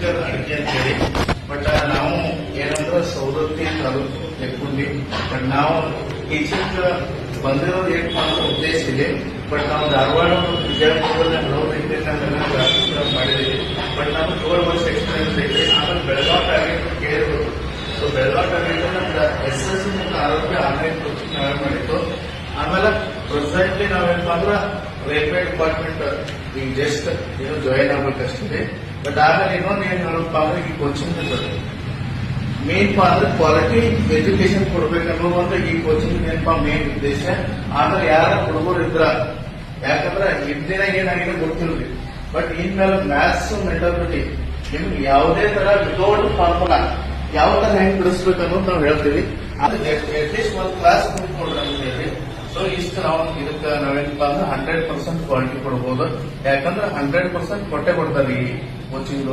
ಶಂಕರ್ ಅಡಿಕೆ ಅಂತ ಹೇಳಿ. ಬಟ್ ನಾವು ಏನಂದ್ರೆ ಸವದತ್ತಿ ತಾಲೂಕು ಹೆಕ್ಕುಂಡಿ. ಬಟ್ ನಾವು ಟೀಚಿಂಗ್ ಬಂದಿರೋದು ಏನ್ ಮಾಡೋ ಉದ್ದೇಶ ಇದೆ. ಬಟ್ ನಾವು ಧಾರವಾಡ ಮತ್ತು ವಿಜಯಪುರದಲ್ಲಿ ಹಲವು ರೀತಿಯಲ್ಲಿ ಕ್ಲಾಸಸ್ ಮಾಡಿದ್ದೀವಿ. ಬಟ್ ನಾವು 12 ವರ್ಷ ಎಕ್ಸ್ಪೀರಿಯನ್ಸ್ ಐತೆ. ಆಮೇಲೆ ಬೆಳಗಾವ್ ಟಾರ್ಗೆಟ್ ಕೇಳಿದ್ರು. ಸೊ ಬೆಳಗಾವ್ ಟಾರ್ಗೆಟ್ ನಮ್ದು SSC ಮತ್ತು ಆರೋಗ್ಯ ಆನ್ಲೈನ್ ಕೋಚಿಂಗ್ ನಾವೇ ಮಾಡಿದ್ದು. ಆಮೇಲೆ ಪ್ರೆಸೆಂಟ್ಲಿ ನಾವೇನಪ್ಪ ಅಂದ್ರೆ ರೈಲ್ವೆ ಡಿಪಾರ್ಟ್ಮೆಂಟ್ ಈಗ ಜಸ್ಟ್ ಏನು ಜಾಯಿನ್ ಆಗ್ಬೇಕಷ್ಟಿದೆ. ಬಟ್ ಆಮೇಲೆ ಇನ್ನೊಂದು ಏನ್ ಹೇಳಪ್ಪ ಅಂದ್ರೆ ಈ ಕೋಚಿಂಗ್ ಮೇನ್ ಅಂದ್ರೆ ಕ್ವಾಲಿಟಿ ಎಜುಕೇಶನ್ ಕೊಡ್ಬೇಕನ್ನೋ ಒಂದು ಈ ಕೋಚಿಂಗ್ ಏನಪ್ಪಾ ಮೇನ್ ಉದ್ದೇಶ. ಆಮೇಲೆ ಯಾರ ಹುಡುಗರು ಇದ್ರ ಯಾಕಂದ್ರೆ ಹಿಂದಿನ ಏನಾಗಿದೆ ಗೊತ್ತಿಲ್ರಿ. ಬಟ್ ಇನ್ಮೇಲೆ ಮ್ಯಾಥ್ಸ್ ಮೆಂಟಾಲಿಟಿ ನಿಮ್ಗೆ ಯಾವುದೇ ತರ ವಿತೌಟ್ ಫಾರ್ಮುಲಾ ಯಾವ ತರ ಹೆಂಗ್ ಬಿಡಿಸ್ಬೇಕು ಅನ್ನೋದು ನಾವು ಹೇಳ್ತೀವಿ. ಅಟ್ಲೀಸ್ಟ್ ಒಂದು ಕ್ಲಾಸ್ ಕೊಡ್ರಿ. ಸೊ ಇಷ್ಟು ನಾವು ಇದಕ್ಕೆ ನಾವೇನಪ್ಪ ಅಂದ್ರೆ 100% ಕ್ವಾಲಿಟಿ ಕೊಡ್ಬೋದು. ಯಾಕಂದ್ರೆ 100% ಕೊಟ್ಟೆ ಕೊಡ್ತಾರೆ ಈ ಕೋಚಿಂಗ್